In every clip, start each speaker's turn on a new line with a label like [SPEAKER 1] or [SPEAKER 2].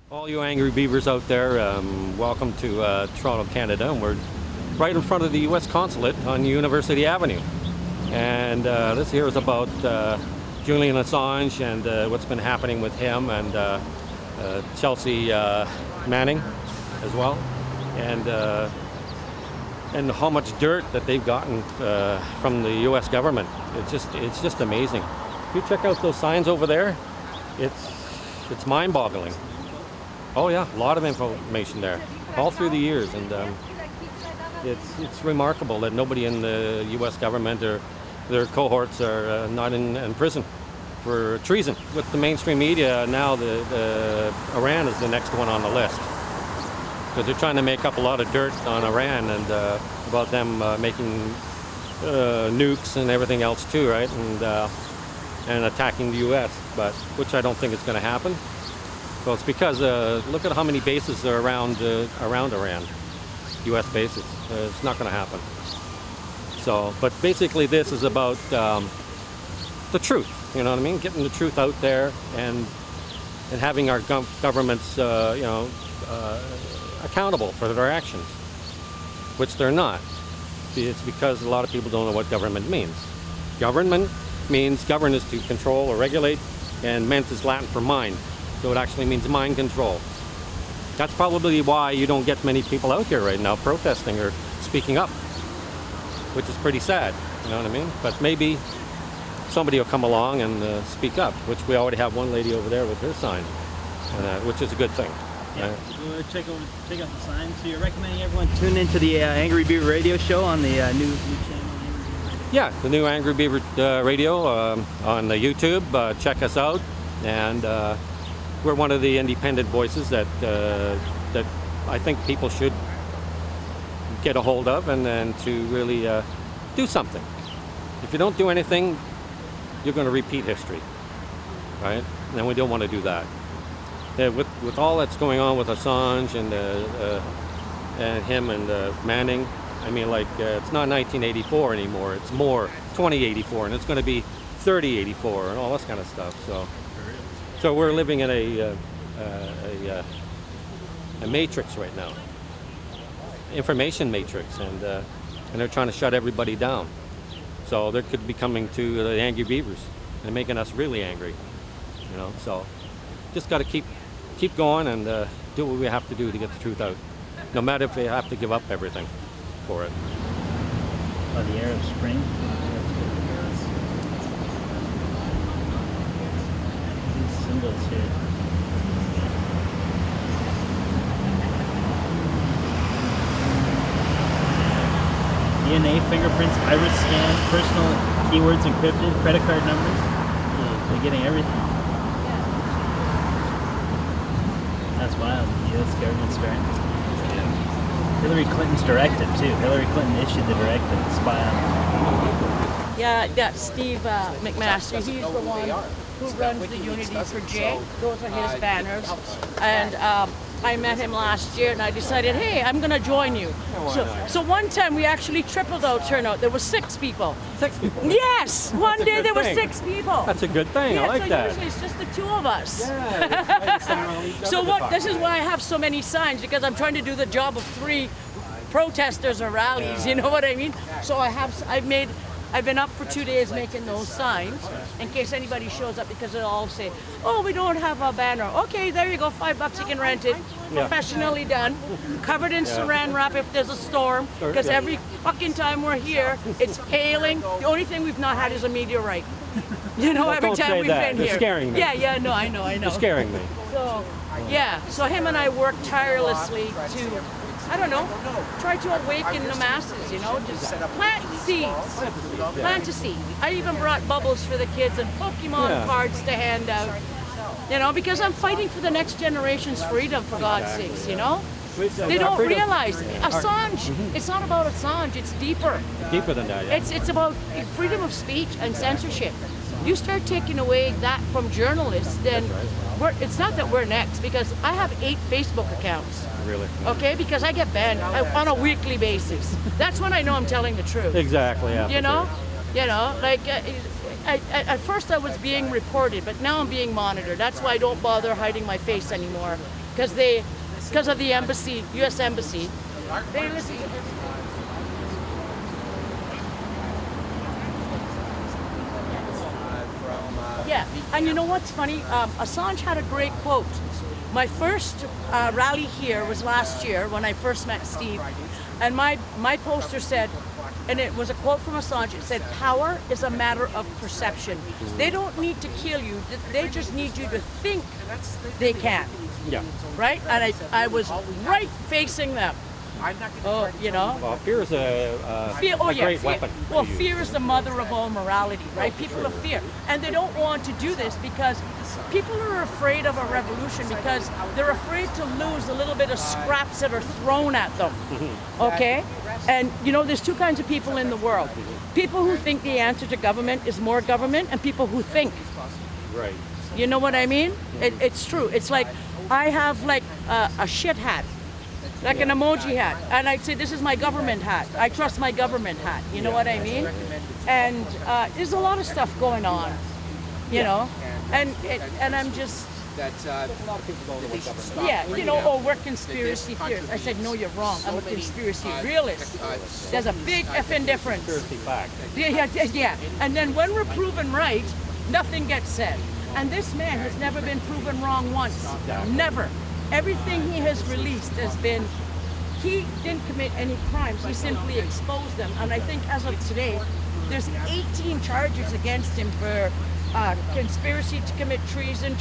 [SPEAKER 1] All you Angry Beavers out there, welcome to Toronto, Canada. And we're right in front of the U.S. consulate on University Avenue. And this here is about Julian Assange and what's been happening with him and Chelsea Manning as well. And how much dirt that they've gotten from the U.S. government. It's just amazing. If you check out those signs over there, it's mind-boggling. Oh yeah, a lot of information there, all through the years, and it's remarkable that nobody in the U.S. government or their cohorts are not in prison for treason. With the mainstream media now, the Iran is the next one on the list because they're trying to make up a lot of dirt on Iran and about them making nukes and everything else too, right? And attacking the U.S., but which I don't think is going to happen. Well, it's because look at how many bases are around Iran, U.S. bases. It's not going to happen. So, but basically, this is about the truth. You know what I mean? Getting the truth out there and having our governments, accountable for their actions, which they're not. It's because a lot of people don't know what government means. Government means govern is to control or regulate, and ment is Latin for mind. So it actually means mind control. That's probably why you don't get many people out here right now protesting or speaking up, which is pretty sad, you know what I mean? But maybe somebody will come along and speak up, which we already have one lady over there with her sign, which is a good thing.
[SPEAKER 2] Yeah, we'll check out the signs. So you're recommending everyone tune into the Angry Beaver Radio show on the new channel?
[SPEAKER 1] Yeah, the new Angry Beaver Radio on the YouTube. Check us out, and we're one of the independent voices that I think people should get a hold of, and then to really do something. If you don't do anything, you're going to repeat history, right? And we don't want to do that. With all that's going on with Assange and him and Manning, I mean, it's not 1984 anymore. It's more 2084, and it's going to be 3084 and all this kind of stuff. So we're living in a matrix right now, information matrix, and they're trying to shut everybody down. So they could be coming to the Angry Beavers and making us really angry, you know. So just got to keep going and do what we have to do to get the truth out, no matter if we have to give up everything for it.
[SPEAKER 2] Oh, the Arab Spring. These symbols here. DNA, fingerprints, iris scan, personal keywords encrypted, credit card numbers. They're getting everything. That's wild. The U.S. government's starting. Hillary Clinton's directive, too. Hillary Clinton issued the directive to spy on.
[SPEAKER 3] Yeah, Steve McMaster. He's the one who runs the Unity for Jay. Those are his banners. And I met him last year, and I decided, hey, I'm going to join you. So one time we actually tripled our turnout. There were 6 people.
[SPEAKER 1] 6 people?
[SPEAKER 3] Yes! One day there were 6 people.
[SPEAKER 1] That's a good thing.
[SPEAKER 3] Yeah,
[SPEAKER 1] I like
[SPEAKER 3] so
[SPEAKER 1] that.
[SPEAKER 3] Usually it's just the 2 of us.
[SPEAKER 1] Yeah,
[SPEAKER 3] this is why I have so many signs, because I'm trying to do the job of 3 protesters or rallies, you know what I mean? So I've been up for 2 days making those signs in case anybody shows up, because they'll all say, oh, we don't have a banner. Okay, there you go, $5, you can rent it. Professionally done, covered in saran wrap if there's a storm, because every fucking time we're here, it's hailing. The only thing we've not had is a meteorite. You know, every time we've been here.
[SPEAKER 1] You're scaring me.
[SPEAKER 3] Yeah, no, I know.
[SPEAKER 1] You're scaring me.
[SPEAKER 3] So him and I work tirelessly to, I don't know, try to awaken the masses, you know, just plant seeds. Plant a seed. I even brought bubbles for the kids and Pokemon cards to hand out, you know, because I'm fighting for the next generation's freedom, for God's sakes, you know? They don't realize. Assange, it's not about Assange, it's deeper.
[SPEAKER 1] Deeper than that, yeah.
[SPEAKER 3] It's about freedom of speech and censorship. You start taking away that from journalists, then it's not that we're next, because I have 8 Facebook accounts.
[SPEAKER 1] Really?
[SPEAKER 3] Okay, because I get banned on a weekly basis. That's when I know I'm telling the truth.
[SPEAKER 1] Exactly, yeah.
[SPEAKER 3] You know? Like, at first I was being reported, but now I'm being monitored. That's why I don't bother hiding my face anymore. because of the embassy, U.S. embassy. They listen. Yeah, and you know what's funny? Assange had a great quote. My first rally here was last year when I first met Steve, and my poster said, and it was a quote from Assange, it said, "Power is a matter of perception. They don't need to kill you, they just need you to think they can."
[SPEAKER 1] Yeah.
[SPEAKER 3] Right? And I was right facing them. Oh, you know?
[SPEAKER 1] Well, fear is a great weapon.
[SPEAKER 3] Well, fear is the mother of all morality, right? People of fear. And they don't want to do this because people are afraid of a revolution because they're afraid to lose a little bit of scraps that are thrown at them. Okay? And, you know, there's two kinds of people in the world. People who think the answer to government is more government, and people who think.
[SPEAKER 1] Right.
[SPEAKER 3] You know what I mean? It's true. It's like I have like a shit hat. Like an emoji hat, and I'd say this is my government hat. I trust my government hat. You know what I mean? And there's a lot of stuff going on, you know, and I'm just you know, oh, we're conspiracy theorists. I said no, you're wrong. I'm a conspiracy realist. There's a big effing difference.
[SPEAKER 1] Conspiracy fact.
[SPEAKER 3] Yeah. And then when we're proven right, nothing gets said. And this man has never been proven wrong once. Never. Everything he has released has been, he didn't commit any crimes, he simply exposed them. And I think as of today, there's 18 charges against him for conspiracy to commit treason,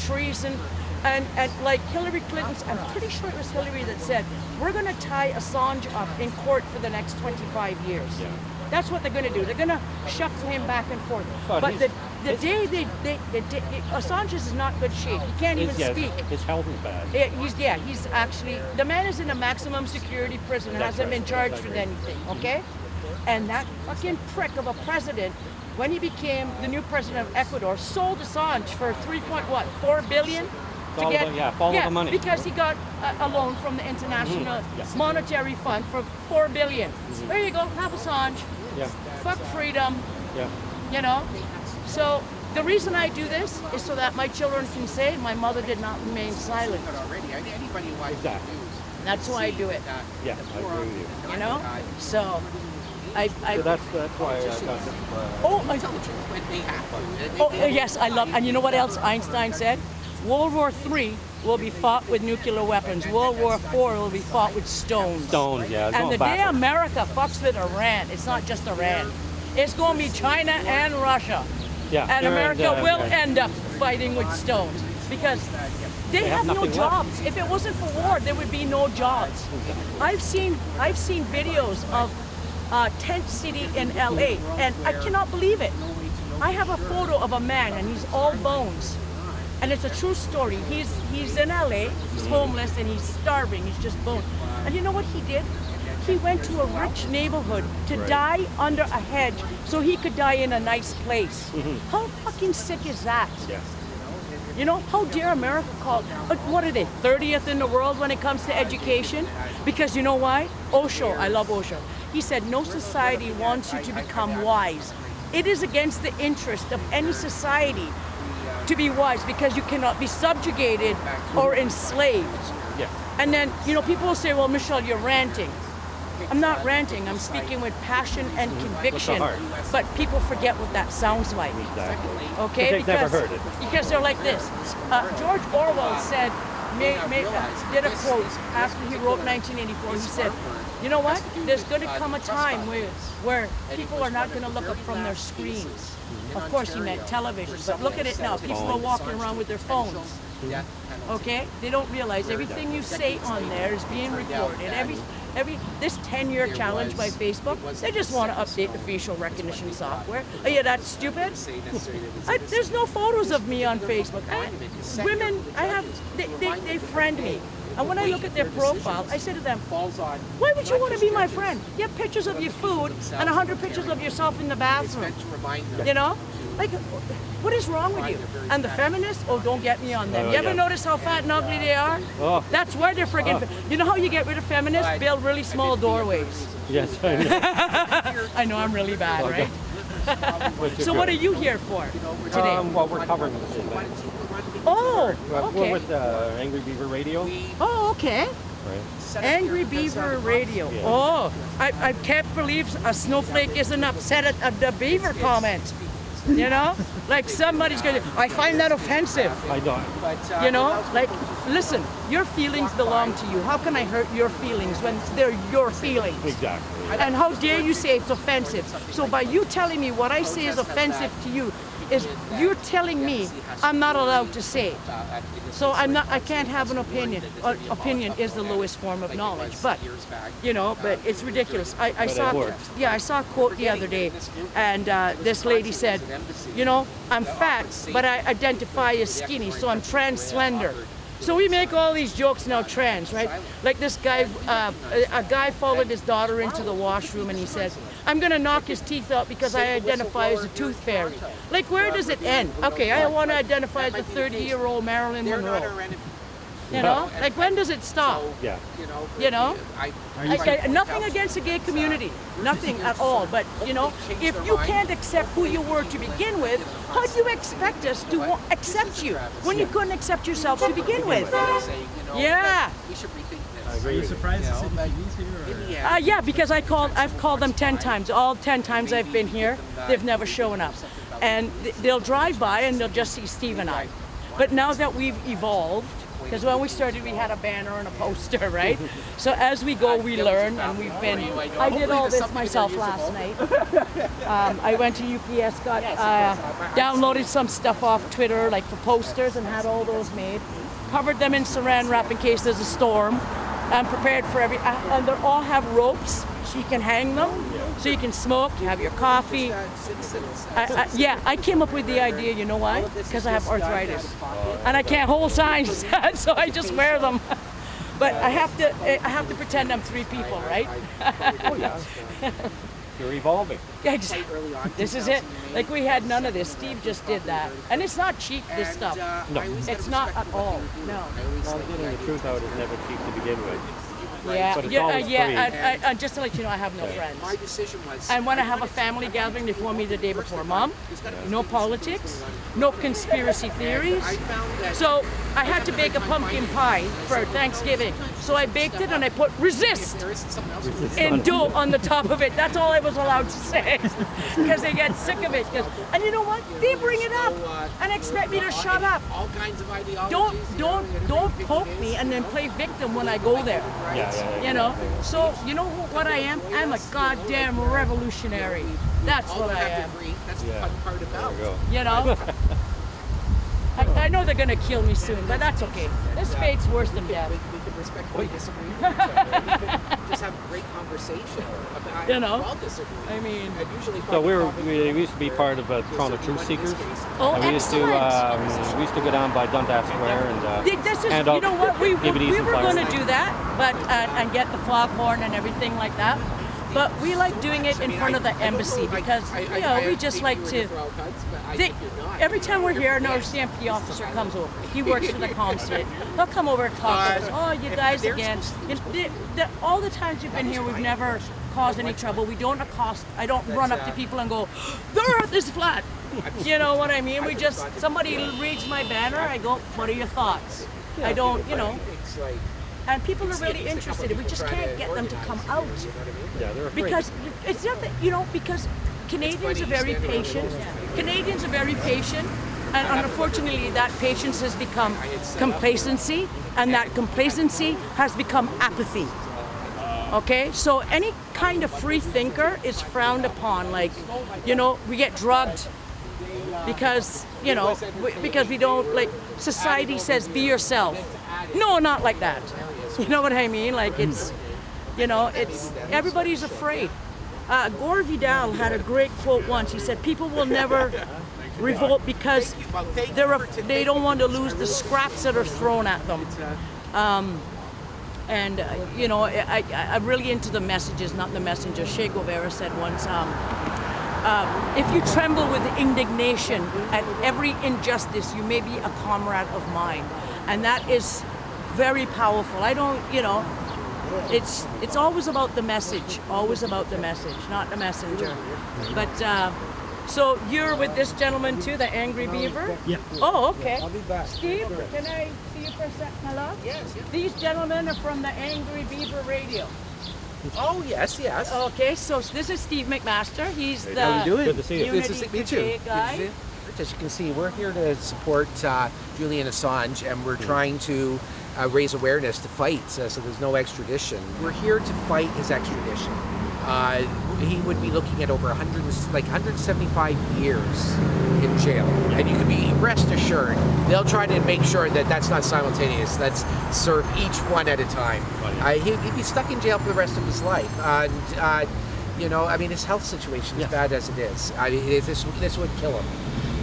[SPEAKER 3] and like Hillary Clinton's, I'm pretty sure it was Hillary that said, we're going to tie Assange up in court for the next 25 years. Yeah. That's what they're going to do. They're going to shuffle him back and forth. But the day Assange is in not good shape. He can't even speak.
[SPEAKER 1] His health is bad.
[SPEAKER 3] He's actually, the man is in a maximum security prison and hasn't been charged with anything, okay? And that fucking prick of a president, when he became the new president of Ecuador, sold Assange for $3.4 billion?
[SPEAKER 1] Follow the money.
[SPEAKER 3] Because he got a loan from the International Monetary Fund for $4 billion. There you go, have Assange.
[SPEAKER 1] Yeah.
[SPEAKER 3] Fuck freedom.
[SPEAKER 1] Yeah.
[SPEAKER 3] You know? So the reason I do this is so that my children can say my mother did not remain silent.
[SPEAKER 1] Exactly.
[SPEAKER 3] That's why I do it.
[SPEAKER 1] Yeah, I agree with you.
[SPEAKER 3] You know? So
[SPEAKER 1] So that's why I got
[SPEAKER 3] Oh yes, I love, and you know what else Einstein said? World War III will be fought with nuclear weapons. World War IV will be fought with stones.
[SPEAKER 1] Stones, yeah.
[SPEAKER 3] And the day America fucks with Iran, it's not just Iran. It's going to be China and Russia.
[SPEAKER 1] Yeah.
[SPEAKER 3] And America will end up fighting with stones because they have no jobs. If it wasn't for war, there would be no jobs. I've seen videos of Tent City in LA, and I cannot believe it. I have a photo of a man, and he's all bones. And it's a true story. He's in LA, he's homeless, and he's starving, he's just bones. And you know what he did? He went to a rich neighborhood to die under a hedge so he could die in a nice place. How fucking sick is that?
[SPEAKER 1] Yeah.
[SPEAKER 3] You know, how dare America call, what are they, 30th in the world when it comes to education? Because you know why? Osho, I love Osho. He said, no society wants you to become wise. It is against the interest of any society to be wise because you cannot be subjugated or enslaved.
[SPEAKER 1] Yeah.
[SPEAKER 3] And then, you know, people will say, well, Michelle, you're ranting. I'm not ranting, I'm speaking with passion and conviction. But people forget what that sounds like.
[SPEAKER 1] Exactly.
[SPEAKER 3] Okay?
[SPEAKER 1] They've never heard it.
[SPEAKER 3] Because they're like this. George Orwell said, did a quote after he wrote 1984. He said, you know what? There's going to come a time where people are not going to look up from their screens. Of course he meant television, but look at it now. People are walking around with their phones. Okay? They don't realize everything you say on there is being recorded. This 10-year challenge by Facebook, they just want to update the facial recognition software. Oh yeah, that's stupid? There's no photos of me on Facebook. Women, they friend me. And when I look at their profile, I say to them, why would you want to be my friend? You have pictures of your food and 100 pictures of yourself in the bathroom. You know? Like, what is wrong with you? And the feminists, oh, don't get me on them. You ever notice how fat and ugly they are?
[SPEAKER 1] Oh.
[SPEAKER 3] That's why they're friggin'. You know how you get rid of feminists? Build really small doorways.
[SPEAKER 1] Yes, I know.
[SPEAKER 3] I know I'm really bad, right? So what are you here for today?
[SPEAKER 1] Well, we're covering this event.
[SPEAKER 3] Oh,
[SPEAKER 1] We're
[SPEAKER 3] okay.
[SPEAKER 1] with Angry Beaver Radio.
[SPEAKER 3] Oh, okay.
[SPEAKER 1] Right.
[SPEAKER 3] Angry Beaver Radio.
[SPEAKER 1] Yeah.
[SPEAKER 3] Oh, I can't believe a snowflake isn't upset at the beaver comment. You know, like somebody's going to, I find that offensive.
[SPEAKER 1] I don't.
[SPEAKER 3] You know, like, listen, your feelings belong to you. How can I hurt your feelings when they're your feelings?
[SPEAKER 1] Exactly.
[SPEAKER 3] And how dare you say it's offensive? So by you telling me what I say is offensive to you, is you're telling me I'm not allowed to say it. So I can't have an opinion. Opinion is the lowest form of knowledge. But, you know, but it's ridiculous. I saw a quote the other day, and this lady said, you know, I'm fat, but I identify as skinny, so I'm trans slender. So we make all these jokes now, trans, right? Like this guy, a guy followed his daughter into the washroom and he said, I'm gonna knock his teeth out because I identify as a tooth fairy. Like, where does it end? Okay, I want to identify as a 30-year-old Marilyn Monroe. You know, like when does it stop?
[SPEAKER 1] Yeah.
[SPEAKER 3] You know, nothing against the gay community, nothing at all. But you know, if you can't accept who you were to begin with, how do you expect us to accept you when you couldn't accept yourself to begin with? Yeah.
[SPEAKER 2] Are you surprised to see the TVs here? Or?
[SPEAKER 3] Yeah, because I've called them 10 times. All 10 times I've been here, they've never shown up. And they'll drive by and they'll just see Steve and I. But now that we've evolved, because when we started we had a banner and a poster, right? So as we go we learn, and we've been, I did all this myself last night. I went to UPS, downloaded some stuff off Twitter, like for posters, and had all those made. Covered them in saran wrap in case there's a storm. I'm prepared for and they all have ropes so you can hang them, so you can smoke, you have your coffee. I came up with the idea, you know why? Because I have arthritis and I can't hold signs, so I just wear them. But I have to pretend I'm three people, right?
[SPEAKER 1] Oh yeah. You're evolving.
[SPEAKER 3] Yeah, this is it. Like we had none of this. Steve just did that, and it's not cheap. This stuff.
[SPEAKER 1] No.
[SPEAKER 3] It's not at all. No.
[SPEAKER 1] Well, getting the truth out is never cheap to begin with.
[SPEAKER 3] Yeah,
[SPEAKER 1] But it's always free.
[SPEAKER 3] and just to let you know, I have no friends. And when I have a family gathering, they phone me the day before. Mom, no politics, no conspiracy theories. So I had to bake a pumpkin pie for Thanksgiving. So I baked it and I put resist in dough on the top of it. That's all I was allowed to say because they get sick of it. And you know what? They bring it up and expect me to shut up. Don't poke me and then play victim when I go there. You know, so you know what I am? I'm a goddamn revolutionary. That's what I am.
[SPEAKER 4] That's the fun part about it.
[SPEAKER 3] You know? I know they're gonna kill me soon, but that's okay. This fate's worse than death.
[SPEAKER 4] We could respectfully disagree with each other. We could just have a great conversation about
[SPEAKER 3] You know?
[SPEAKER 4] all disagree.
[SPEAKER 3] I mean,
[SPEAKER 1] So we used to be part of Toronto Truthseekers.
[SPEAKER 3] oh,
[SPEAKER 1] And we used to go down by Dundas Square and
[SPEAKER 3] this is,
[SPEAKER 1] hand
[SPEAKER 3] you
[SPEAKER 1] out
[SPEAKER 3] know what, we
[SPEAKER 1] DVDs
[SPEAKER 3] were
[SPEAKER 1] and flyers.
[SPEAKER 3] going to do that, but and get the foghorn and everything like that. But we like doing it in front of the embassy because, you know, we just like to. Every time we're here, an RCMP officer comes over. He works for the consulate. They'll come over and talk to us. Oh, you guys again. All the times you've been here, we've never caused any trouble. We don't accost. I don't run up to people and go, the earth is flat. You know what I mean? We just, somebody reads my banner, I go, what are your thoughts? I don't, you know. And people are really interested. We just can't get them to come out.
[SPEAKER 1] Yeah, they're afraid.
[SPEAKER 3] Because it's not that, you know, because Canadians are very patient. Canadians are very patient. And unfortunately, that patience has become complacency. And that complacency has become apathy. Okay? So any kind of free thinker is frowned upon. Like, you know, we get drugged because, you know, because we don't, like, society says be yourself. No, not like that. You know what I mean? Like it's, you know, it's, everybody's afraid. Gore Vidal had a great quote once. He said, people will never revolt because they don't want to lose the scraps that are thrown at them. You know, I'm really into the messages, not the messenger. Che Guevara said once, if you tremble with indignation at every injustice, you may be a comrade of mine. And that is very powerful. I don't, you know, it's always about the message, not the messenger. But So you're with this gentleman too, the Angry Beaver?
[SPEAKER 2] Yeah.
[SPEAKER 3] Oh, okay.
[SPEAKER 4] I'll be back.
[SPEAKER 3] Steve, can I see you for a sec, my love?
[SPEAKER 4] Yes.
[SPEAKER 3] These gentlemen are from the Angry Beaver Radio.
[SPEAKER 4] Oh, yes, yes.
[SPEAKER 3] Okay, so this is Steve McMaster. He's the
[SPEAKER 4] How you doing?
[SPEAKER 1] Good to see you.
[SPEAKER 3] Unity
[SPEAKER 4] Good to see
[SPEAKER 3] for
[SPEAKER 4] you too.
[SPEAKER 3] Gay guy.
[SPEAKER 4] As you can see, we're here to support Julian Assange, and we're trying to raise awareness to fight so there's no extradition. We're here to fight his extradition. He would be looking at over 175 years in jail, and you can be rest assured they'll try to make sure that that's not simultaneous. Let's serve each one at a time. He'd be stuck in jail for the rest of his life, and you know, I mean, his health situation is bad as it is. I mean, this would kill him,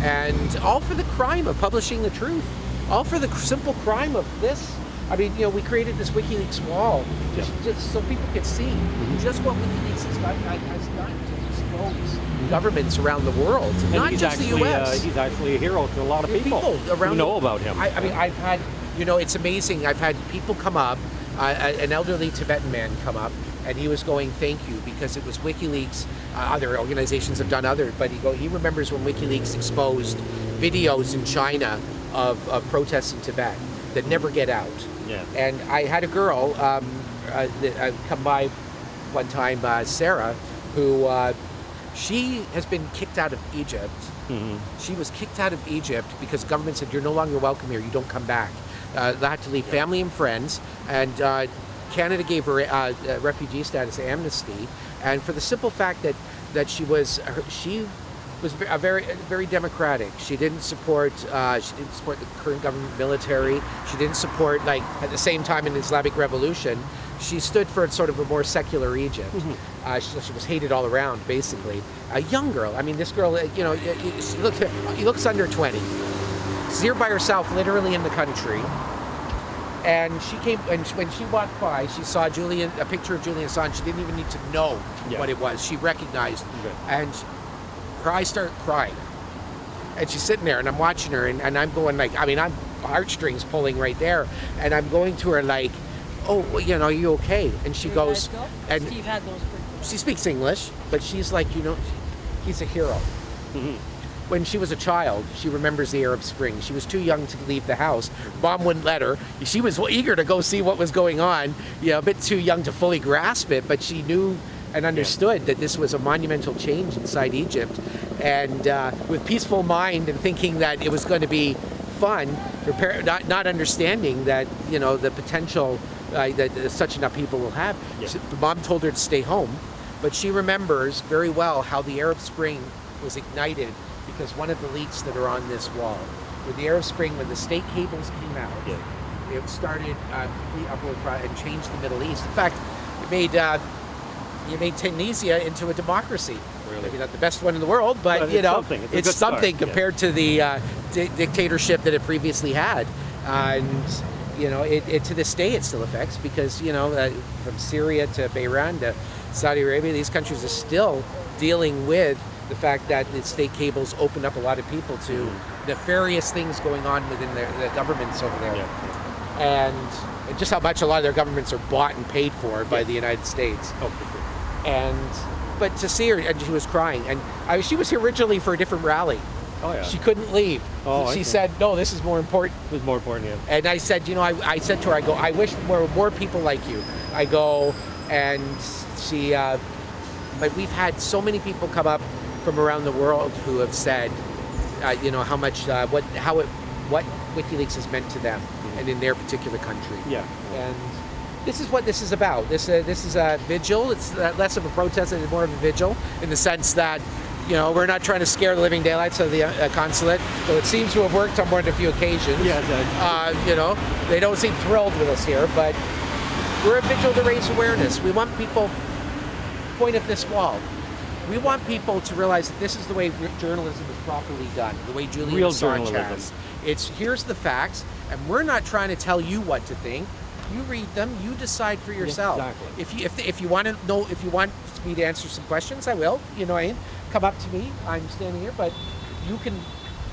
[SPEAKER 4] and all for the crime of publishing the truth, all for the simple crime of this. I mean, you know, we created this WikiLeaks wall just so people could see just what WikiLeaks has done to expose governments around the world,
[SPEAKER 1] And
[SPEAKER 4] not
[SPEAKER 1] he's
[SPEAKER 4] just
[SPEAKER 1] actually,
[SPEAKER 4] the U.S.
[SPEAKER 1] He's actually a hero to a lot of people
[SPEAKER 4] around
[SPEAKER 1] who know about him.
[SPEAKER 4] I mean, I've had, you know, it's amazing. I've had people come up, an elderly Tibetan man come up, and he was going, "Thank you," because it was WikiLeaks. Other organizations have done but he remembers when WikiLeaks exposed videos in China of protests in Tibet that never get out.
[SPEAKER 1] Yeah.
[SPEAKER 4] And I had a girl come by one time, Sarah, who she has been kicked out of Egypt.
[SPEAKER 1] Mm-hmm.
[SPEAKER 4] She was kicked out of Egypt because government said, "You're no longer welcome here. You don't come back." They had to leave family and friends, and Canada gave her refugee status, amnesty, and for the simple fact that she was very democratic. She didn't support the current government military. She didn't support, like, at the same time in the Islamic Revolution, she stood for sort of a more secular Egypt. She was hated all around, basically. A young girl. I mean, this girl, you know, she looks under 20. She's here by herself, literally in the country. And she came, and when she walked by, she saw a picture of Julian Assange. She didn't even need to know what it was. She recognized, and her eyes started crying. And she's sitting there, and I'm watching her, and I'm going like, I mean, I'm heartstrings pulling right there, and I'm going to her like, "Oh, well, you know, are you okay?" And she goes, and
[SPEAKER 3] Steve had those pretty
[SPEAKER 4] she speaks English, but she's like, you know, he's a hero.
[SPEAKER 1] Mm-hmm.
[SPEAKER 4] When she was a child, she remembers the Arab Spring. She was too young to leave the house. Mom wouldn't let her. She was eager to go see what was going on, you know, a bit too young to fully grasp it, but she knew and understood that this was a monumental change inside Egypt. And with peaceful mind and thinking that it was going to be fun, not understanding that, you know, the potential that such an upheaval will have. So the mom told her to stay home, but she remembers very well how the Arab Spring was ignited because one of the leaks that are on this wall. With the Arab Spring, when the state cables came out, it started complete upward and changed the Middle East. In fact, it made Tunisia into a democracy.
[SPEAKER 1] Really?
[SPEAKER 4] Maybe not the best one in the world, but you know, it's something compared to the dictatorship that it previously had. And you know, it to this day it still affects, because you know, from Syria to Bahrain to Saudi Arabia, these countries are still dealing with the fact that the state cables opened up a lot of people to nefarious things going on within the governments over there. And just how much a lot of their governments are bought and paid for by the United States.
[SPEAKER 1] Oh, for sure.
[SPEAKER 4] But to see her, and she was crying, and she was here originally for a different rally.
[SPEAKER 1] Oh, yeah.
[SPEAKER 4] She couldn't leave. She said, "No, this is more important."
[SPEAKER 1] It was more important, yeah.
[SPEAKER 4] And I said, you know, I said to her, I go, "I wish there were more people like you." I go, and she, but we've had so many people come up from around the world who have said, you know, how much, what WikiLeaks has meant to them and in their particular country.
[SPEAKER 1] Yeah.
[SPEAKER 4] And this is what this is about. This is a vigil. It's less of a protest and more of a vigil, in the sense that, you know, we're not trying to scare the living daylights of the consulate, though it seems to have worked on more than a few occasions.
[SPEAKER 1] Yeah.
[SPEAKER 4] You know, they don't seem thrilled with us here, but we're a vigil to raise awareness. We want people, point of this wall, we want people to realize that this is the way journalism is properly done, the way Julian Assange has. It's, here's the facts, and we're not trying to tell you what to think. You read them, you decide for yourself.
[SPEAKER 1] Exactly.
[SPEAKER 4] If you want to know, if you want me to answer some questions, I will. You know, come up to me. I'm standing here, but you can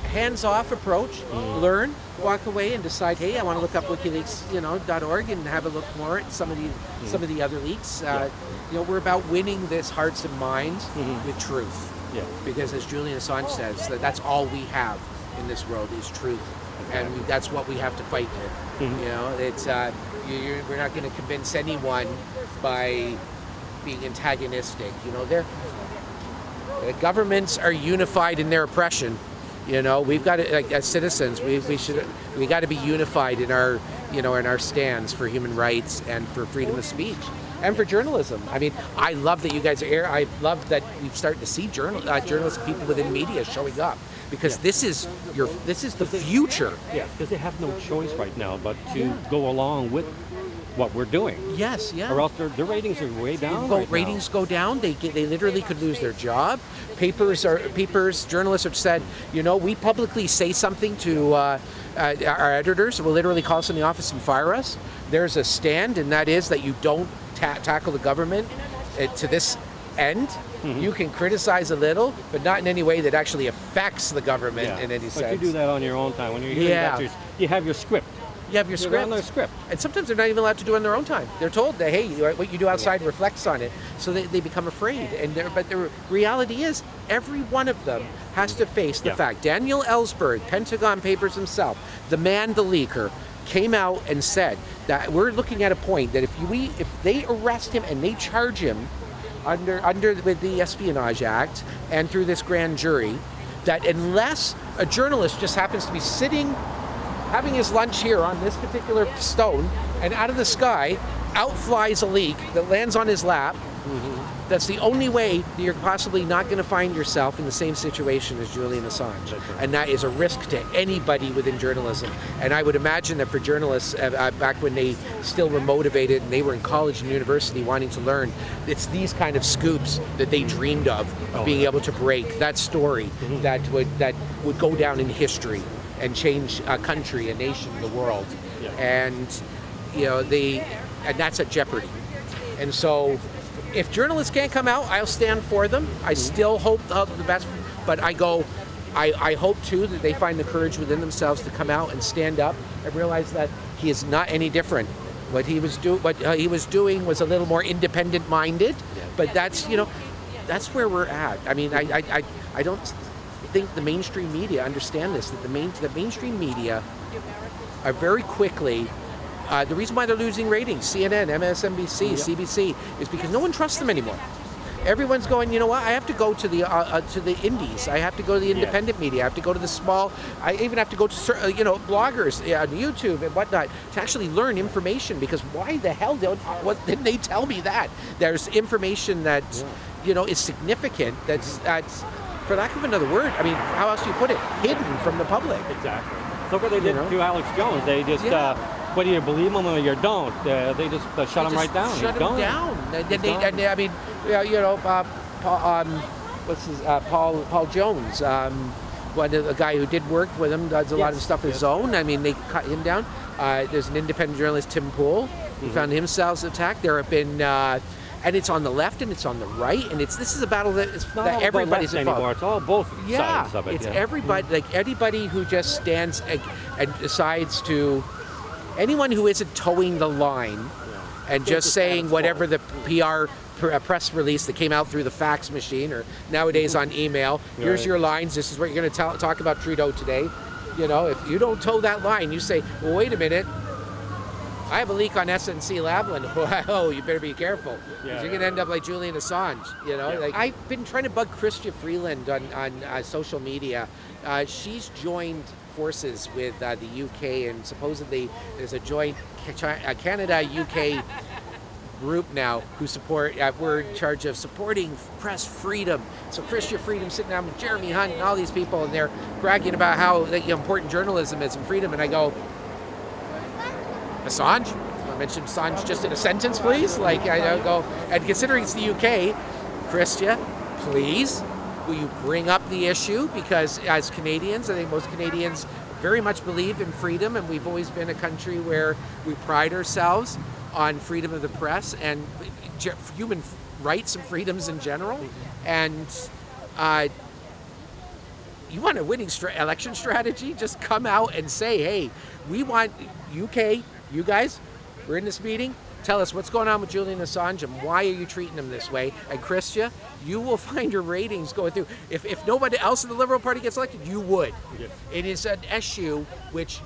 [SPEAKER 4] hands-off approach, learn, walk away, and decide, hey, I want to look up WikiLeaks, you know, .org, and have a look more at some of the other leaks. You know, we're about winning this hearts and minds with truth.
[SPEAKER 1] Yeah.
[SPEAKER 4] Because as Julian Assange says, that's all we have in this world is truth. And that's what we have to fight with. You know, it's we're not going to convince anyone by being antagonistic. You know, the governments are unified in their oppression. You know, we've got to, like, as citizens, we got to be unified in our, you know, in our stands for human rights and for freedom of speech and for journalism. I mean, I love that you guys are here. I love that we've started to see journalists, people within media showing up, because this is the future.
[SPEAKER 1] Yeah, because they have no choice right now but to go along with what we're doing.
[SPEAKER 4] Yes, yeah.
[SPEAKER 1] Or else their ratings are way down.
[SPEAKER 4] Ratings go down. They literally could lose their job. Journalists have said, you know, we publicly say something to our editors will literally call us in the office and fire us. There's a stand, and that is that you don't tackle the government to this end. You can criticize a little, but not in any way that actually affects the government in any sense.
[SPEAKER 1] But you do that on your own time. When you're hearing lectures, you have your script.
[SPEAKER 4] You have your script.
[SPEAKER 1] On their script.
[SPEAKER 4] And sometimes they're not even allowed to do it on their own time. They're told that, hey, what you do outside reflects on it. So they become afraid. But the reality is, every one of them has to face the fact. Daniel Ellsberg, Pentagon Papers himself, the man, the leaker, came out and said that we're looking at a point that if they arrest him and they charge him with the Espionage Act and through this grand jury, that unless a journalist just happens to be sitting having his lunch here on this particular stone, and out of the sky, out flies a leak that lands on his lap. That's the only way that you're possibly not going to find yourself in the same situation as Julian Assange. And that is a risk to anybody within journalism. And I would imagine that for journalists, back when they still were motivated and they were in college and university wanting to learn, it's these kind of scoops that they dreamed of being able to break that story that would go down in history and change a country, a nation, the world. And you know, and that's at jeopardy. And so if journalists can't come out, I'll stand for them. I still hope the best, but I hope too that they find the courage within themselves to come out and stand up and realize that he is not any different. What he was doing was a little more independent-minded, but that's where we're at. I mean, I don't think the mainstream media understand this, that the mainstream media are very quickly, the reason why they're losing ratings, CNN, MSNBC, CBC, is because no one trusts them anymore. Everyone's going, you know what, I have to go to the indies, I have to go to the independent media, I have to go to the small, I even have to go to bloggers on YouTube and whatnot to actually learn information, because why the hell didn't they tell me that? There's information that is significant, that's for lack of another word, I mean, how else do you put it? Hidden from the public.
[SPEAKER 1] Exactly. Look what they did to Alex Jones. They just, whether you believe him or you don't, they just shut him right down.
[SPEAKER 4] Shut him down. I mean, Paul Jones, a guy who did work with him, does a lot of stuff his own. I mean, they cut him down. There's an independent journalist, Tim Pool, who found himself attacked. There have been. And it's on the left and it's on the right, and this is a battle that everybody's involved.
[SPEAKER 1] Anymore. It's all both sides of it.
[SPEAKER 4] It's everybody, like anybody who just stands and decides to, anyone who isn't towing the line and just saying whatever the press release that came out through the fax machine or nowadays on email. Here's your lines. This is what you're going to talk about Trudeau today. You know, if you don't toe that line, you say, well, wait a minute. I have a leak on SNC Lavalin. Oh, you better be careful. You're going to end up like Julian Assange. You know, like I've been trying to bug Chrystia Freeland on social media. She's joined forces with the UK, and supposedly there's a joint Canada-UK group now who support. We're in charge of supporting press freedom. So Chrystia Freeland sitting down with Jeremy Hunt and all these people, and they're bragging about how important journalism is and freedom. And I go, Assange? I mentioned Assange just in a sentence, please. Like I go, and considering it's the UK, Chrystia, please, will you bring up the issue? Because as Canadians, I think most Canadians very much believe in freedom, and we've always been a country where we pride ourselves on freedom of the press and human rights and freedoms in general. And you want a winning election strategy? Just come out and say, hey, we want UK. You guys, we're in this meeting. Tell us what's going on with Julian Assange and why are you treating him this way? And Christia, you will find your ratings going through. If nobody else in the Liberal Party gets elected, you would.
[SPEAKER 1] Yes.
[SPEAKER 4] It is an issue which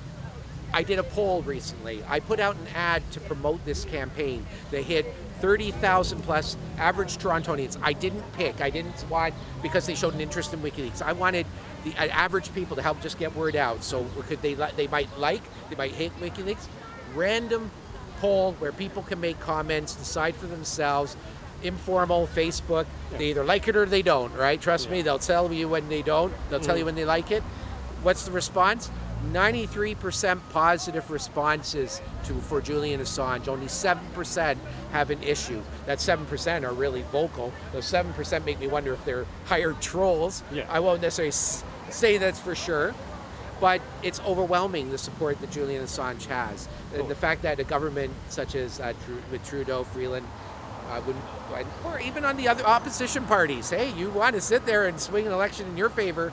[SPEAKER 4] I did a poll recently. I put out an ad to promote this campaign. They hit 30,000 plus average Torontonians. I didn't want, because they showed an interest in WikiLeaks. I wanted the average people to help just get word out. So they might hate WikiLeaks. Random poll where people can make comments, decide for themselves, informal, Facebook. Yeah. They either like it or they don't, right? Trust me, they'll tell you when they don't. They'll tell you when they like it. What's the response? 93% positive responses for Julian Assange. Only 7% have an issue. That 7% are really vocal. Those 7% make me wonder if they're hired trolls. Yeah. I won't necessarily say that's for sure, but it's overwhelming, the support that Julian Assange has. And the fact that a government such as with Trudeau, Freeland, or even on the other opposition parties, hey, you want to sit there and swing an election in your favor,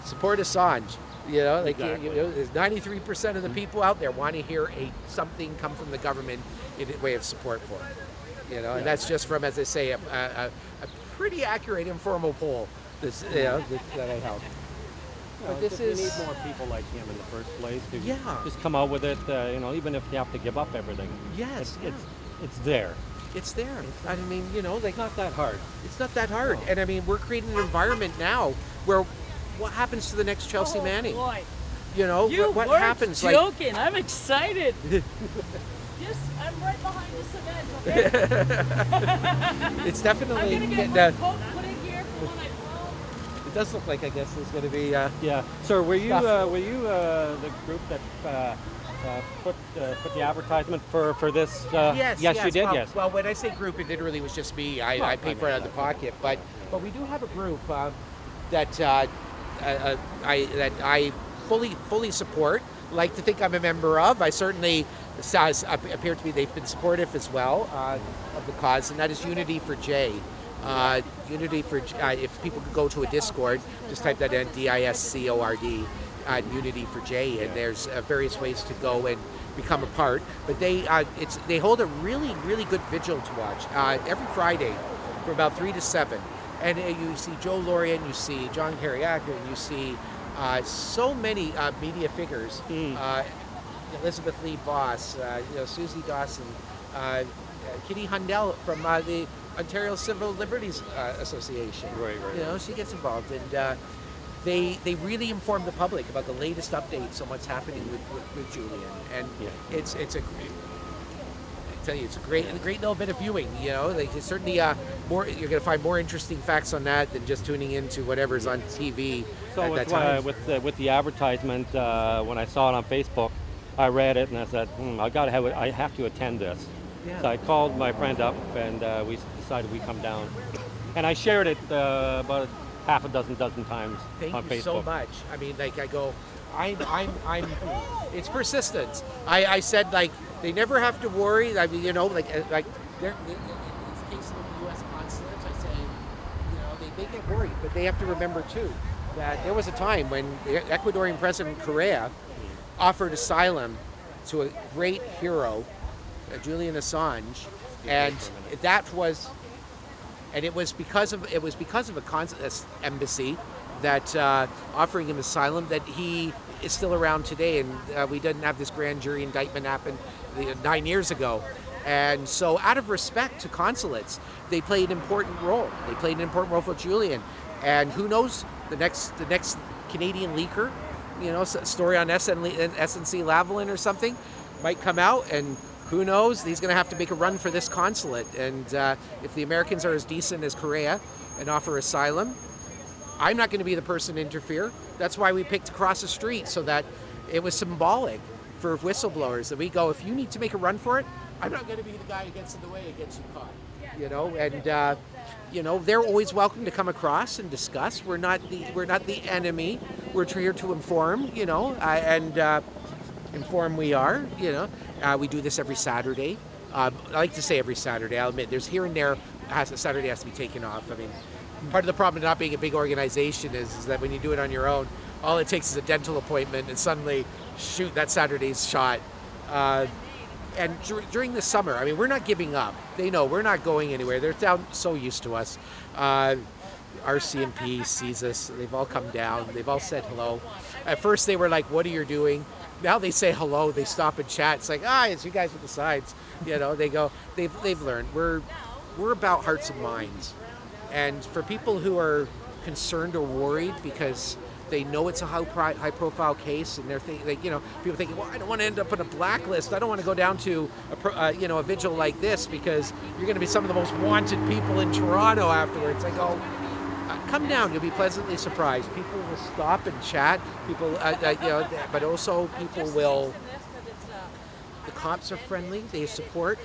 [SPEAKER 4] support Assange. You know, like exactly. There's 93% of the people out there want to hear something come from the government in a way of support for it. You know, and that's just from, as I say, a pretty accurate informal poll that I held.
[SPEAKER 1] But we need more people like him in the first place to just come out with it. Even if you have to give up everything.
[SPEAKER 4] Yes,
[SPEAKER 1] it's there.
[SPEAKER 4] It's there. I mean, like,
[SPEAKER 1] it's not that hard.
[SPEAKER 4] It's not that hard. No. And I mean, we're creating an environment now where. What happens to the next Chelsea Manning?
[SPEAKER 3] Boy.
[SPEAKER 4] What happens?
[SPEAKER 3] Joking. I'm excited. Yes, I'm right behind this event. Okay.
[SPEAKER 4] It's definitely.
[SPEAKER 3] I'm gonna get my coat put in here for when I fall.
[SPEAKER 4] It does look like, I guess, there's going to be.
[SPEAKER 1] Yeah. Sir, were you the group that put the advertisement for this?
[SPEAKER 4] Yes,
[SPEAKER 1] you did. Yes.
[SPEAKER 4] Well, when I say group, it literally was just me. I paid for it out of the pocket, but we do have a group that I fully support, like to think I'm a member of. I certainly appear to be, they've been supportive as well of the cause, and that is Unity for J. Unity for, if people could go to a Discord, just type that in, DISCORD, Unity for J, and there's various ways to go and become a part. But they hold a really, really good vigil to watch every Friday from about 3 to 7. And you see Joe Lorien, you see John Kariaka, and you see so many media figures. Elizabeth Lee Voss, Susie Dawson, Kitty Hundell from the Ontario Civil Liberties Association.
[SPEAKER 1] Right.
[SPEAKER 4] She gets involved, and they really inform the public about the latest updates on what's happening with Julian. And it's a great little bit of viewing. Like it's certainly more. You're going to find more interesting facts on that than just tuning into whatever's on TV.
[SPEAKER 1] So
[SPEAKER 4] at that time.
[SPEAKER 1] With the advertisement, when I saw it on Facebook, I read it and I said, I have to attend this. Yeah. So I called my friend up and we decided we'd come down. And I shared it about half a dozen times on Facebook.
[SPEAKER 4] Thank you so much. I mean, like I go, I'm. It's persistence. I said, like, they never have to worry. I mean, they're in the case of the U.S. consulates, I say, they get worried, but they have to remember too that there was a time when the Ecuadorian President Correa offered asylum to a great hero, Julian Assange, and it was because of a consulate embassy that offering him asylum that he is still around today, and we didn't have this grand jury indictment happen 9 years ago. And so out of respect to consulates, they played an important role. They played an important role for Julian. And who knows, the next Canadian leaker, story on SNC Lavalin or something might come out, and who knows, he's going to have to make a run for this consulate. And if the Americans are as decent as Correa and offer asylum, I'm not going to be the person to interfere. That's why we picked across the street, so that it was symbolic for whistleblowers, that we go, if you need to make a run for it, I'm not going to be the guy who gets in the way and gets you caught. And they're always welcome to come across and discuss. We're not the enemy. We're here to inform, and inform we are. We do this every Saturday. I like to say every Saturday. I'll admit, there's here and there, Saturday has to be taken off. I mean, part of the problem of not being a big organization is that when you do it on your own, all it takes is a dental appointment, and suddenly, shoot, that Saturday's shot. and during the summer, I mean, we're not giving up. They know we're not going anywhere. They're down so used to us. RCMP sees us. They've all come down. They've all said hello. At first they were like, what are you doing? Now they say hello. They stop and chat. It's like, it's you guys with the signs. You know, they go, they've learned. We're about hearts and minds. And for people who are concerned or worried because they know it's a high-profile case, and they're people thinking, well, I don't want to end up on a blacklist. I don't want to go down to a vigil like this because you're going to be some of the most wanted people in Toronto afterwards. I go, come down. You'll be pleasantly surprised. People will stop and chat. People, but also people will. The cops are friendly. They support.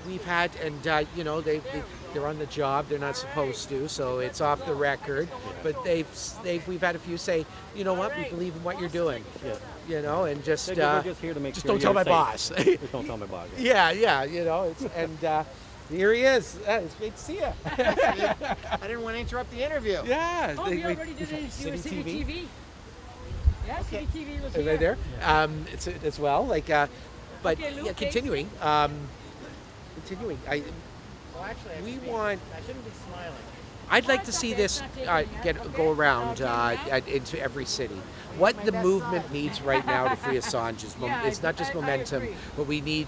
[SPEAKER 4] We've had, and they're on the job. They're not supposed to, so it's off the record. But we've had a few say, you know what, we believe in what you're doing.
[SPEAKER 1] Yeah.
[SPEAKER 4] You know, and just
[SPEAKER 1] we're just here to make
[SPEAKER 4] just
[SPEAKER 1] sure
[SPEAKER 4] don't tell my boss.
[SPEAKER 1] Just don't tell my boss.
[SPEAKER 4] Yeah. You know, here he is. It's great to see you.
[SPEAKER 5] I didn't want to interrupt the interview.
[SPEAKER 4] Yeah.
[SPEAKER 3] Oh, you already did it. You were City TV. Yeah,
[SPEAKER 5] Okay.
[SPEAKER 3] City TV was
[SPEAKER 4] Right
[SPEAKER 3] here.
[SPEAKER 4] there. It's as well. But
[SPEAKER 3] Okay, Luke,
[SPEAKER 4] continuing. Continuing.
[SPEAKER 5] Well, actually,
[SPEAKER 4] We
[SPEAKER 5] I
[SPEAKER 4] want.
[SPEAKER 5] shouldn't be smiling.
[SPEAKER 4] I'd like to see this go around into every city. What the movement needs right now to free Assange is it's not just momentum, but we need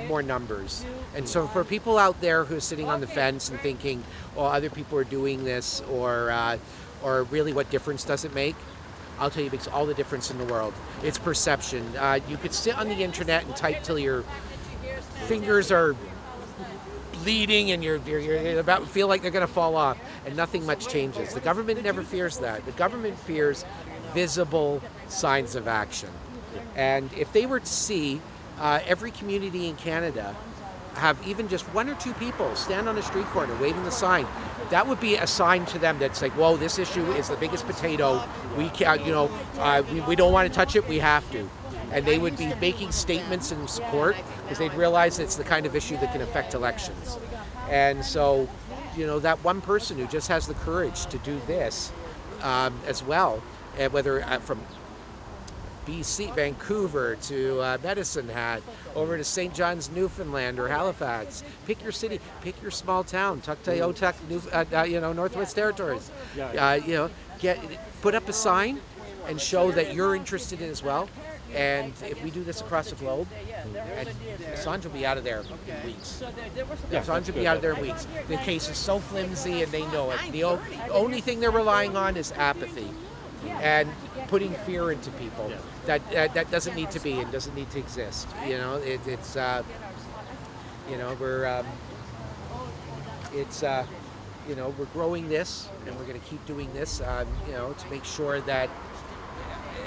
[SPEAKER 4] more numbers. And so for people out there who are sitting on the fence and thinking, oh, other people are doing this, or really what difference does it make? I'll tell you, it makes all the difference in the world. It's perception. You could sit on the internet and type till your fingers are bleeding and you're about to feel like they're going to fall off, and nothing much changes. The government never fears that. The government fears visible signs of action. And if they were to see every community in Canada have even just one or two people stand on a street corner waving the sign, that would be a sign to them that's like, whoa, this issue is the biggest potato. We can't, we don't want to touch it. We have to. And they would be making statements in support because they'd realize it's the kind of issue that can affect elections. And so, that one person who just has the courage to do this as well, and whether from BC, Vancouver to Medicine Hat, over to St. John's, Newfoundland, or Halifax. Pick your city, pick your small town, Tuktoyaktuk, Northwest Territories. Put up a sign and show that you're interested in it as well. And if we do this across the globe, and Assange will be out of there in weeks. Assange will be out of there in weeks. The case is so flimsy and they know it. The only thing they're relying on is apathy and putting fear into people. That doesn't need to be and doesn't need to exist. We're growing this, and we're going to keep doing this, to make sure that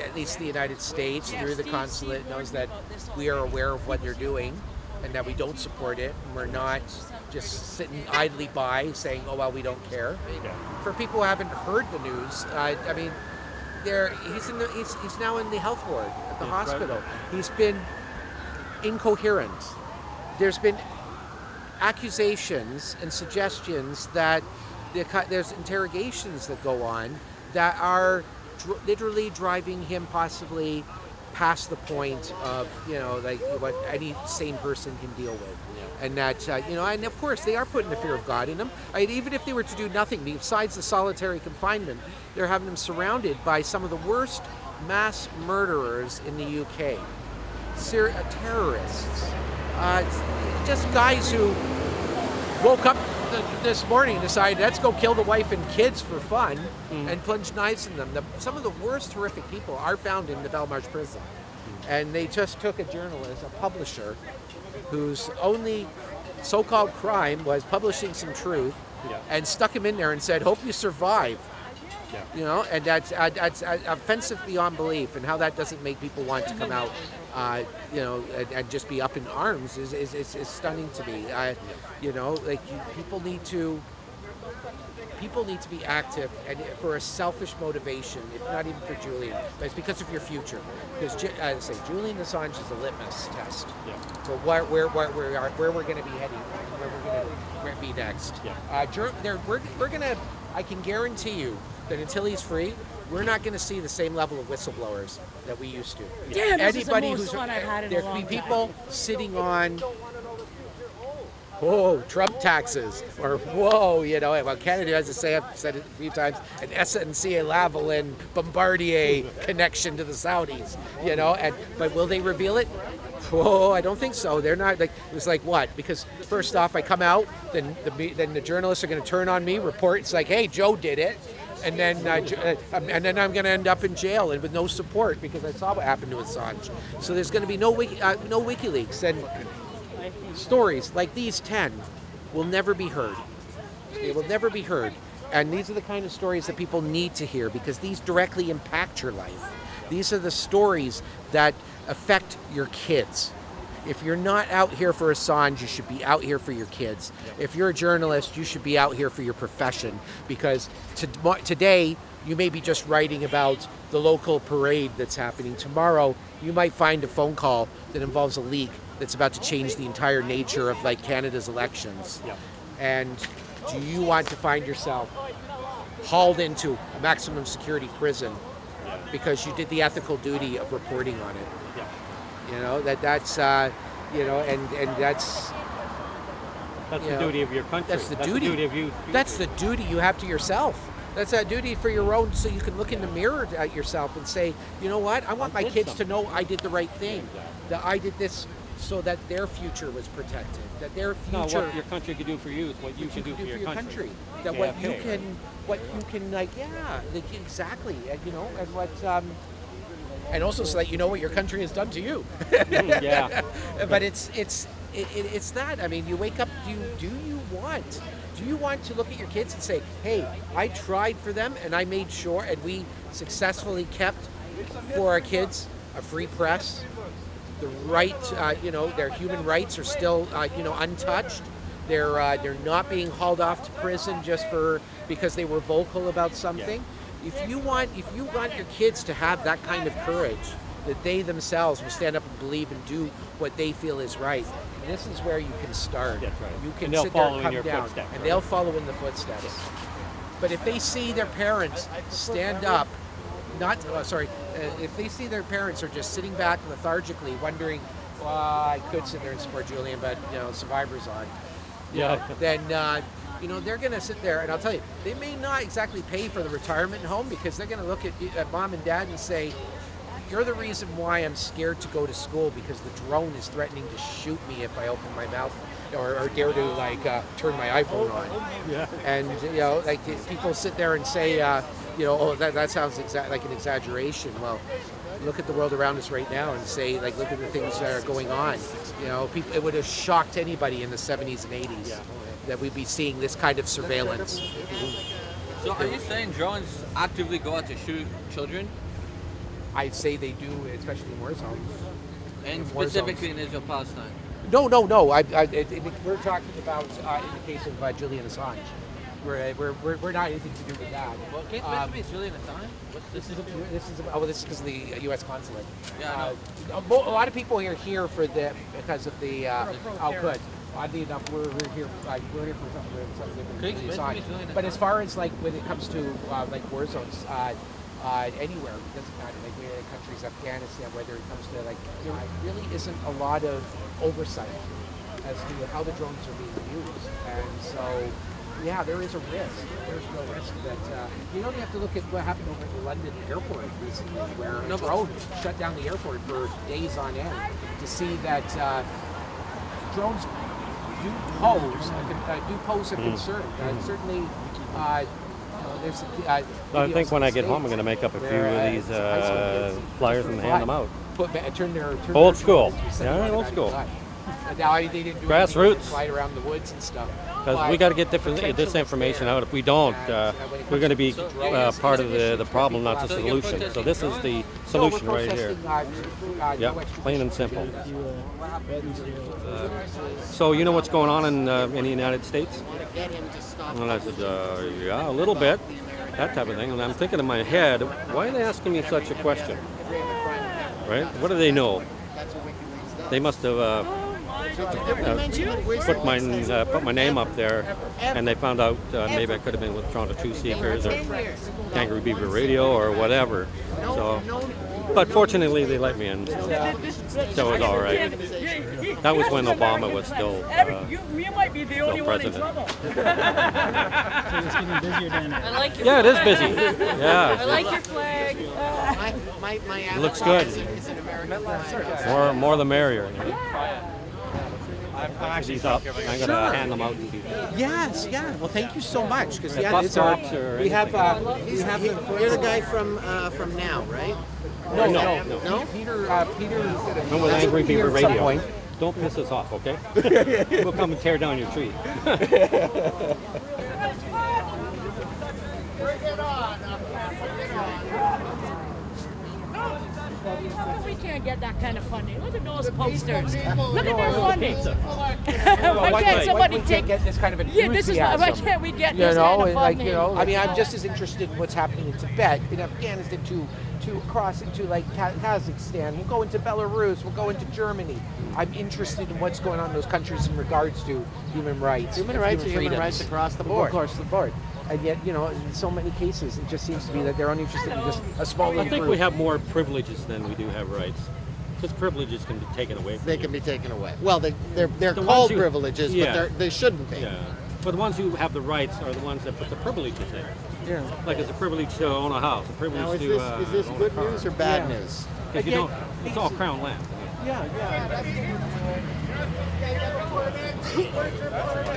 [SPEAKER 4] at least the United States, through the consulate, knows that we are aware of what they're doing and that we don't support it. And we're not just sitting idly by saying, oh, well, we don't care. For people who haven't heard the news, he's now in the health ward at the hospital. He's been incoherent. There's been accusations and suggestions that there's interrogations that go on that are literally driving him possibly past the point of what any sane person can deal with. And that and of course they are putting the fear of God in him. Even if they were to do nothing besides the solitary confinement, they're having him surrounded by some of the worst mass murderers in the UK, terrorists, just guys who woke up this morning and decided, let's go kill the wife and kids for fun, and plunge knives in them. Some of the worst horrific people are found in the Belmarsh prison. And they just took a journalist, a publisher, whose only so-called crime was publishing some truth, and stuck him in there and said, hope you survive. And that's offensive beyond belief, and how that doesn't make people want to come out, and just be up in arms is stunning to me. People need to be active, and for a selfish motivation, if not even for Julian, but it's because of your future. Because Julian Assange is a litmus test for where we're going to be heading, where we're going to be next. We're going to. I can guarantee you that until he's free, we're not going to see the same level of whistleblowers that we used to.
[SPEAKER 3] Damn, this is the
[SPEAKER 4] Anybody
[SPEAKER 3] most
[SPEAKER 4] who's
[SPEAKER 3] fun I've had in a
[SPEAKER 4] there
[SPEAKER 3] long
[SPEAKER 4] could be
[SPEAKER 3] time.
[SPEAKER 4] people sitting on whoa, Trump taxes, or whoa, well, Canada, as I say, I've said it a few times, an SNC-Lavalin Bombardier connection to the Saudis, but will they reveal it? Whoa, I don't think so. They're not, it's like what? Because first off, I come out, then the journalists are going to turn on me, report, it's like, hey, Joe did it. And then I'm going to end up in jail and with no support because I saw what happened to Assange. So there's going to be no WikiLeaks, and stories like these 10 will never be heard. They will never be heard. And these are the kind of stories that people need to hear because these directly impact your life. These are the stories that affect your kids. If you're not out here for Assange, you should be out here for your kids. If you're a journalist, you should be out here for your profession because today you may be just writing about the local parade that's happening. Tomorrow, you might find a phone call that involves a leak that's about to change the entire nature of Canada's elections.
[SPEAKER 1] Yep.
[SPEAKER 4] And do you want to find yourself hauled into a maximum security prison because you did the ethical duty of reporting on it?
[SPEAKER 1] Yeah.
[SPEAKER 4] That's
[SPEAKER 1] the duty of your country.
[SPEAKER 4] That's the duty
[SPEAKER 1] of you.
[SPEAKER 4] That's the duty you have to yourself. That's that duty for your own, so you can look in the mirror at yourself and say, you know what? I want my kids to know I did the right thing. That I did this so that their future was protected. That their future.
[SPEAKER 1] No, what your country can do for you is what you can do for your country.
[SPEAKER 4] That what you can, exactly. And what. And also so that you know what your country has done to you.
[SPEAKER 1] Yeah.
[SPEAKER 4] But it's that. I mean, you wake up. Do you want to look at your kids and say, hey, I tried for them and I made sure and we successfully kept for our kids a free press, the right, their human rights are still, untouched. They're not being hauled off to prison just because they were vocal about something. Yeah. If you want your kids to have that kind of courage, that they themselves will stand up and believe and do what they feel is right, this is where you can start.
[SPEAKER 1] That's right.
[SPEAKER 4] You can
[SPEAKER 1] and they'll
[SPEAKER 4] sit there
[SPEAKER 1] follow
[SPEAKER 4] and come
[SPEAKER 1] in your
[SPEAKER 4] down,
[SPEAKER 1] footsteps,
[SPEAKER 4] and
[SPEAKER 1] right?
[SPEAKER 4] they'll follow in the footsteps. Yes. But if they see their parents stand up, if they see their parents are just sitting back lethargically, wondering, well, I could sit there and support Julian, but Survivor's on. Then they're going to sit there, and I'll tell you, they may not exactly pay for the retirement home because they're going to look at mom and dad and say, you're the reason why I'm scared to go to school because the drone is threatening to shoot me if I open my mouth or dare to turn my iPhone on.
[SPEAKER 1] Yeah.
[SPEAKER 4] And people sit there and say, that sounds like an exaggeration. Well, look at the world around us right now and say, look at the things that are going on. It would have shocked anybody in the 70s and 80s that we'd be seeing this kind of surveillance.
[SPEAKER 6] So are you saying drones actively go out to shoot children?
[SPEAKER 4] I'd say they do, especially in war zones.
[SPEAKER 6] And specifically in Israel-Palestine?
[SPEAKER 4] No. We're talking about in the case of Julian Assange. We're not anything to do with that.
[SPEAKER 6] Well, can't mention me Julian Assange?
[SPEAKER 4] This is because of the U.S. consulate.
[SPEAKER 6] Yeah,
[SPEAKER 4] a lot of people are here because of the good. Oddly enough, we're here for something different. But as far as when it comes to war zones, anywhere, it doesn't matter. Countries, Afghanistan, whether it comes to there really isn't a lot of oversight as to how the drones are being used, and so. Yeah, there is a risk. There's no risk that you only have to look at what happened over at the London airport recently, where a drone shut down the airport for days on end to see that drones do pose a concern. Certainly, there's.
[SPEAKER 1] I think when I get home, I'm going to make up a few of these flyers and hand them out. Old school. Yeah, old school.
[SPEAKER 4] Now they didn't do
[SPEAKER 1] grassroots.
[SPEAKER 4] Fly around the woods and stuff.
[SPEAKER 1] Because we got to get this information out. If we don't, we're going to be part of the problem, not the solution. So this is the solution right here. Yeah, plain and simple. So you know what's going on in the United States? And I said, yeah, a little bit, that type of thing. And I'm thinking in my head, why are they asking me such a question? Right? What do they know? They must have put my name up there, and they found out maybe I could have been with Toronto Truthseekers or Angry Beaver Radio or whatever. So, but fortunately they let me in, so it was all right. That was when Obama was still
[SPEAKER 3] you might be the only one in
[SPEAKER 1] president.
[SPEAKER 3] trouble.
[SPEAKER 2] So it's getting busier down there.
[SPEAKER 3] I like your
[SPEAKER 1] Yeah, it is busy.
[SPEAKER 3] I
[SPEAKER 1] Yeah,
[SPEAKER 3] like your flag.
[SPEAKER 5] My
[SPEAKER 1] it looks good.
[SPEAKER 5] is an American flag.
[SPEAKER 1] More the merrier. These up. I'm gonna hand them out to people.
[SPEAKER 4] Yes, yeah. Well, thank you so much. Because
[SPEAKER 1] bus
[SPEAKER 4] it's our,
[SPEAKER 1] stops or
[SPEAKER 4] we have
[SPEAKER 1] anything.
[SPEAKER 5] You're the guy from now, right?
[SPEAKER 1] No.
[SPEAKER 5] No?
[SPEAKER 4] Peter.
[SPEAKER 1] Come with
[SPEAKER 4] That's
[SPEAKER 1] Angry Beaver
[SPEAKER 4] here at some
[SPEAKER 1] Radio.
[SPEAKER 4] point.
[SPEAKER 1] Don't piss us off, okay? We'll come and tear down your tree.
[SPEAKER 3] We can't get that kind of funding. Look at those posters. Look at their funding. Why can't somebody
[SPEAKER 4] we
[SPEAKER 3] take?
[SPEAKER 4] can't get this kind of
[SPEAKER 3] Yeah, this is
[SPEAKER 4] enthusiasm?
[SPEAKER 3] why can't we get
[SPEAKER 4] You
[SPEAKER 3] this
[SPEAKER 4] know,
[SPEAKER 3] kind of
[SPEAKER 4] and like,
[SPEAKER 3] funding?
[SPEAKER 4] you know, I mean, I'm just as interested in what's happening in Tibet, in Afghanistan, to cross into like Kazakhstan. We'll go into Belarus. We'll go into Germany. I'm interested in what's going on in those countries in regards to human rights.
[SPEAKER 5] Human
[SPEAKER 4] and
[SPEAKER 5] rights are human
[SPEAKER 4] freedoms.
[SPEAKER 5] rights across the board.
[SPEAKER 4] Across the board. And yet, you know, in so many cases, it just seems to be that they're only interested in just a small
[SPEAKER 1] I think
[SPEAKER 4] group.
[SPEAKER 1] we have more privileges than we do have rights. Because privileges can be taken away from
[SPEAKER 5] They
[SPEAKER 1] you.
[SPEAKER 5] can be taken away. Well, they're
[SPEAKER 1] The
[SPEAKER 5] called
[SPEAKER 1] ones who-
[SPEAKER 5] privileges,
[SPEAKER 1] yeah.
[SPEAKER 5] but they shouldn't be.
[SPEAKER 1] Yeah. But the ones who have the rights are the ones that put the privileges in.
[SPEAKER 4] Yeah.
[SPEAKER 1] Like it's a privilege to own a house, a privilege
[SPEAKER 5] Now, is
[SPEAKER 1] to
[SPEAKER 5] this
[SPEAKER 1] own a
[SPEAKER 5] good
[SPEAKER 1] car.
[SPEAKER 5] news or bad
[SPEAKER 4] Yeah.
[SPEAKER 5] news?
[SPEAKER 1] Because you don't, it's all crown land.
[SPEAKER 4] Yeah.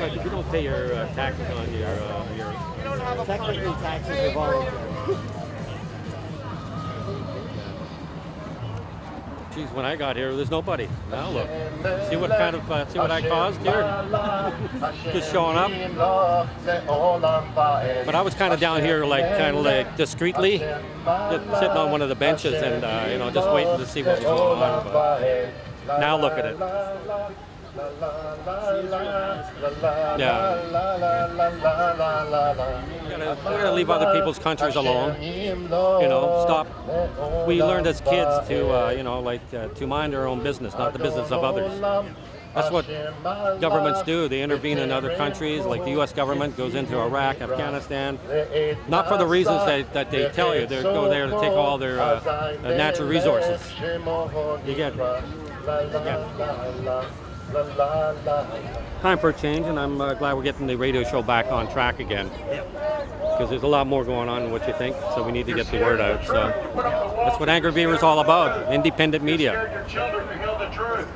[SPEAKER 1] Like if you don't pay your taxes on your
[SPEAKER 5] Technically, taxes are voluntary.
[SPEAKER 1] geez, when I got here, there's nobody. Now look, see what kind of see what I caused here, just showing up. But I was kind of down here, kind of discreetly, just sitting on one of the benches and you know, just waiting to see what was going on. But now look at it. Yeah. We're gonna leave other people's countries alone. You know, stop. We learned as kids to, you know, to mind our own business, not the business of others. That's what governments do. They intervene in other countries, like the U.S. government goes into Iraq, Afghanistan, not for the reasons that they tell you. They go there to take all their natural resources. You get it? Yeah. Time for a change, and I'm glad we're getting the radio show back on track again. Because there's a lot more going on than what you think, so we need to get the word out. So that's what Angry Beaver is all about, independent media.
[SPEAKER 7] Your children to hear the truth.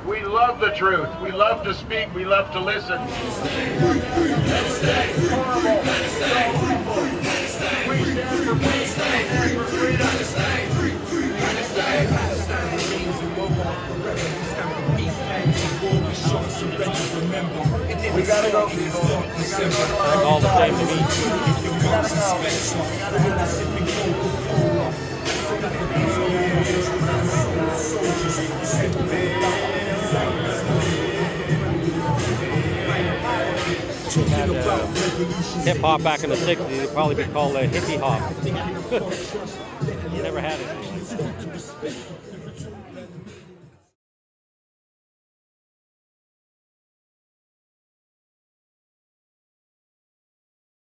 [SPEAKER 7] We love the truth. We love to speak. We love to listen. We stand for peace. We stand for freedom. We gotta go, people.
[SPEAKER 1] It's all the same to me. Hip hop back in the 60s, it'd probably be called a hippie hop. You never had it.